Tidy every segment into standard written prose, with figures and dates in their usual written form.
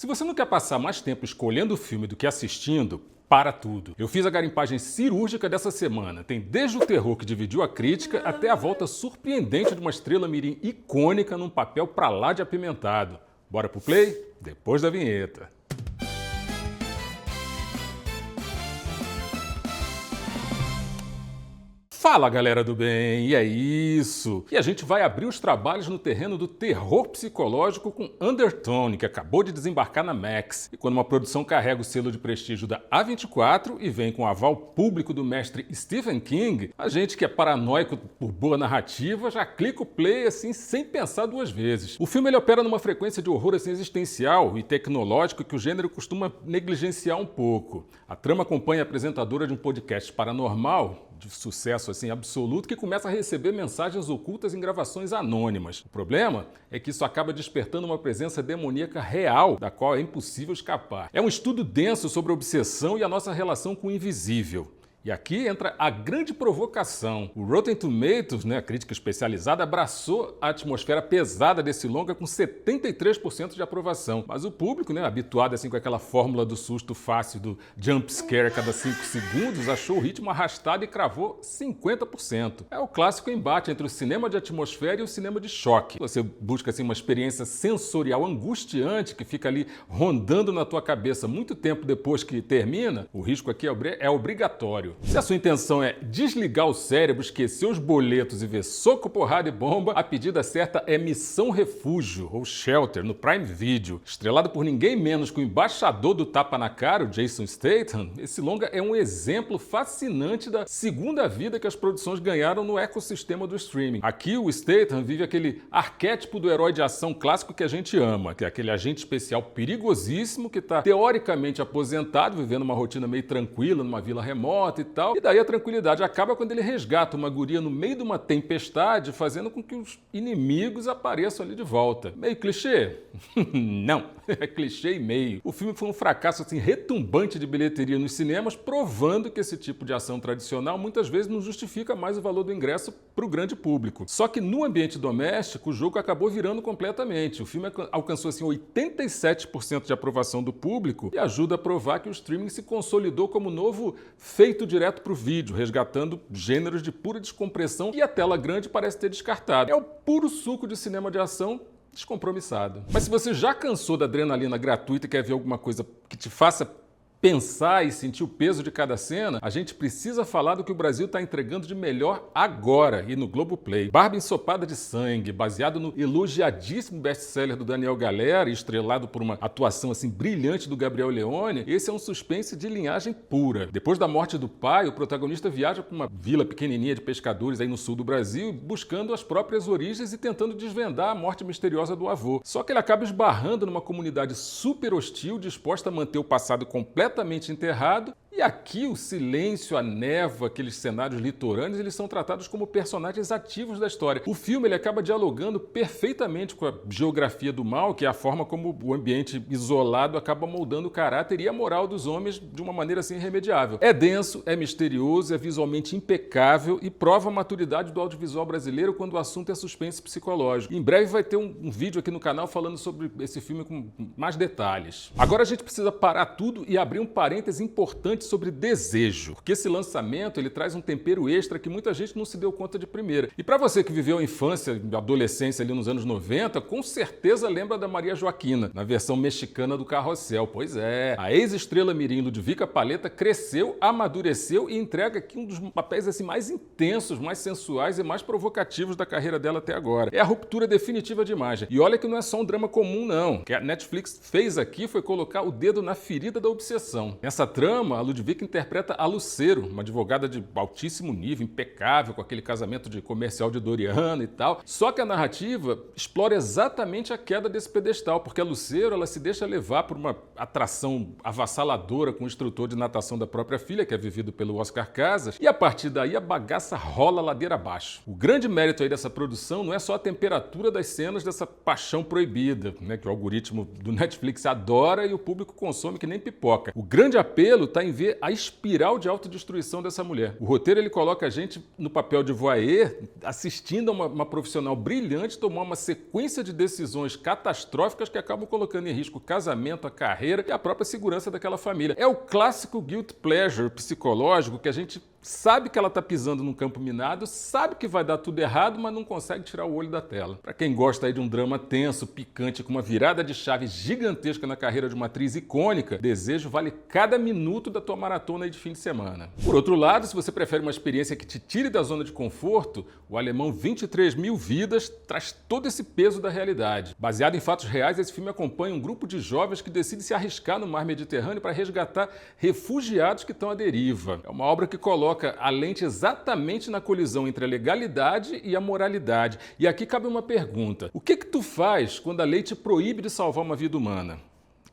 Se você não quer passar mais tempo escolhendo o filme do que assistindo, para tudo. Eu fiz a garimpagem cirúrgica dessa semana. Tem desde o terror que dividiu a crítica até a volta surpreendente de uma estrela mirim icônica num papel pra lá de apimentado. Bora pro play? Depois da vinheta. Fala, galera do bem, e é isso! E a gente vai abrir os trabalhos no terreno do terror psicológico com Undertone, que acabou de desembarcar na Max. E quando uma produção carrega o selo de prestígio da A24 e vem com o aval público do mestre Stephen King, a gente que é paranoico por boa narrativa já clica o play assim sem pensar duas vezes. O filme ele opera numa frequência de horror assim, existencial e tecnológico que o gênero costuma negligenciar um pouco. A trama acompanha a apresentadora de um podcast paranormal de sucesso assim absoluto que começa a receber mensagens ocultas em gravações anônimas. O problema é que isso acaba despertando uma presença demoníaca real, da qual é impossível escapar. É um estudo denso sobre a obsessão e a nossa relação com o invisível. E aqui entra a grande provocação. O Rotten Tomatoes, a crítica especializada, abraçou a atmosfera pesada desse longa com 73% de aprovação. Mas o público, habituado assim com aquela fórmula do susto fácil do jump scare a cada 5 segundos, achou o ritmo arrastado e cravou 50%. É o clássico embate entre o cinema de atmosfera e o cinema de choque. Você busca assim uma experiência sensorial angustiante que fica ali rondando na tua cabeça muito tempo depois que termina, o risco aqui é obrigatório. Se a sua intenção é desligar o cérebro, esquecer os boletos e ver soco, porrada e bomba, a pedida certa é Missão Refúgio, ou Shelter, no Prime Video. Estrelado por ninguém menos que o embaixador do tapa na cara, o Jason Statham, esse longa é um exemplo fascinante da segunda vida que as produções ganharam no ecossistema do streaming. Aqui o Statham vive aquele arquétipo do herói de ação clássico que a gente ama, que é aquele agente especial perigosíssimo que está teoricamente aposentado, vivendo uma rotina meio tranquila numa vila remota e tal. E daí a tranquilidade acaba quando ele resgata uma guria no meio de uma tempestade, fazendo com que os inimigos apareçam ali de volta. Meio clichê? Não, é clichê e meio. O filme foi um fracasso assim retumbante de bilheteria nos cinemas, provando que esse tipo de ação tradicional muitas vezes não justifica mais o valor do ingresso para o grande público. Só que no ambiente doméstico, o jogo acabou virando completamente. O filme alcançou assim 87% de aprovação do público e ajuda a provar que o streaming se consolidou como novo feito direto para o vídeo, resgatando gêneros de pura descompressão que a tela grande parece ter descartado. É o puro suco de cinema de ação descompromissado. Mas se você já cansou da adrenalina gratuita e quer ver alguma coisa que te faça pensar e sentir o peso de cada cena, a gente precisa falar do que o Brasil está entregando de melhor agora e no Globoplay. Barba Ensopada de Sangue, baseado no elogiadíssimo best-seller do Daniel Galera e estrelado por uma atuação assim brilhante do Gabriel Leone, esse é um suspense de linhagem pura. Depois da morte do pai, o protagonista viaja para uma vila pequenininha de pescadores aí no sul do Brasil, buscando as próprias origens e tentando desvendar a morte misteriosa do avô. Só que ele acaba esbarrando numa comunidade super hostil, disposta a manter o passado completamente enterrado. E aqui o silêncio, a névoa, aqueles cenários litorâneos, eles são tratados como personagens ativos da história. O filme ele acaba dialogando perfeitamente com a geografia do mal, que é a forma como o ambiente isolado acaba moldando o caráter e a moral dos homens de uma maneira assim irremediável. É denso, é misterioso, é visualmente impecável e prova a maturidade do audiovisual brasileiro quando o assunto é suspense psicológico. Em breve vai ter um vídeo aqui no canal falando sobre esse filme com mais detalhes. Agora a gente precisa parar tudo e abrir um parêntese importante sobre desejo, porque esse lançamento ele traz um tempero extra que muita gente não se deu conta de primeira. E para você que viveu a infância e a adolescência ali nos anos 90, com certeza lembra da Maria Joaquina, na versão mexicana do Carrossel. Pois é, a ex-estrela mirim Ludvica Paleta cresceu, amadureceu e entrega aqui um dos papéis assim mais intensos, mais sensuais e mais provocativos da carreira dela até agora. É a ruptura definitiva de imagem. E olha que não é só um drama comum não. O que a Netflix fez aqui foi colocar o dedo na ferida da obsessão. Nessa trama, a Ludvica interpreta a Lucero, uma advogada de altíssimo nível, impecável, com aquele casamento de comercial de Doriana e tal. Só que a narrativa explora exatamente a queda desse pedestal, porque a Lucero ela se deixa levar por uma atração avassaladora com o instrutor de natação da própria filha, que é vivido pelo Oscar Casas, e a partir daí a bagaça rola ladeira abaixo. O grande mérito aí dessa produção não é só a temperatura das cenas dessa paixão proibida, que o algoritmo do Netflix adora e o público consome que nem pipoca. O grande apelo está em ver ver a espiral de autodestruição dessa mulher. O roteiro ele coloca a gente no papel de voyeur, assistindo a uma profissional brilhante tomar uma sequência de decisões catastróficas que acabam colocando em risco o casamento, a carreira e a própria segurança daquela família. É o clássico guilt pleasure psicológico que a gente sabe que ela está pisando num campo minado, sabe que vai dar tudo errado, mas não consegue tirar o olho da tela. Para quem gosta aí de um drama tenso, picante, com uma virada de chave gigantesca na carreira de uma atriz icônica, Desejo vale cada minuto da tua maratona aí de fim de semana. Por outro lado, se você prefere uma experiência que te tire da zona de conforto, o alemão 23 Mil Vidas traz todo esse peso da realidade. Baseado em fatos reais, esse filme acompanha um grupo de jovens que decide se arriscar no mar Mediterrâneo para resgatar refugiados que estão à deriva. É uma obra que coloca a lente exatamente na colisão entre a legalidade e a moralidade. E aqui cabe uma pergunta: o que tu faz quando a lei te proíbe de salvar uma vida humana?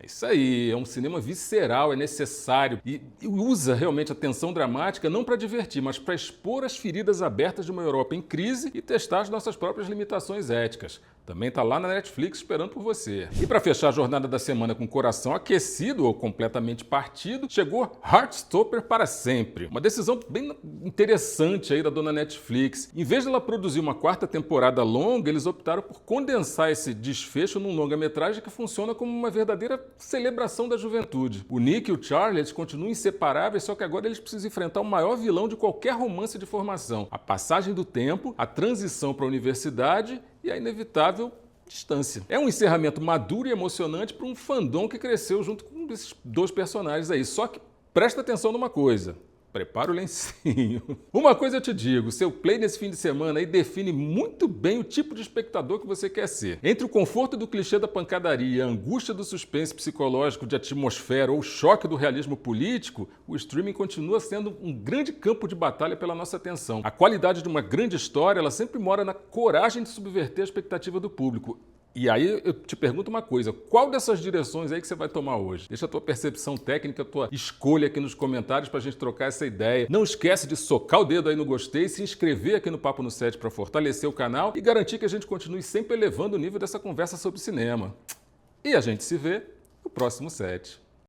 É isso aí, é um cinema visceral, é necessário e usa realmente a tensão dramática não para divertir, mas para expor as feridas abertas de uma Europa em crise e testar as nossas próprias limitações éticas. Também está lá na Netflix esperando por você. E para fechar a jornada da semana com o coração aquecido ou completamente partido, chegou Heartstopper para sempre. Uma decisão bem interessante aí da dona Netflix. Em vez de ela produzir uma quarta temporada longa, eles optaram por condensar esse desfecho num longa-metragem que funciona como uma verdadeira celebração da juventude. O Nick e o Charlie, eles continuam inseparáveis, só que agora eles precisam enfrentar o maior vilão de qualquer romance de formação: a passagem do tempo, a transição para a universidade e a inevitável distância. É um encerramento maduro e emocionante para um fandom que cresceu junto com esses dois personagens aí. Só que presta atenção numa coisa: prepara o lencinho. Uma coisa eu te digo, seu play nesse fim de semana aí define muito bem o tipo de espectador que você quer ser. Entre o conforto do clichê da pancadaria, a angústia do suspense psicológico de atmosfera ou o choque do realismo político, o streaming continua sendo um grande campo de batalha pela nossa atenção. A qualidade de uma grande história, ela sempre mora na coragem de subverter a expectativa do público. E aí eu te pergunto uma coisa: qual dessas direções aí que você vai tomar hoje? Deixa a tua percepção técnica, a tua escolha aqui nos comentários pra gente trocar essa ideia. Não esquece de socar o dedo aí no gostei, se inscrever aqui no Papo no Set para fortalecer o canal e garantir que a gente continue sempre elevando o nível dessa conversa sobre cinema. E a gente se vê no próximo set.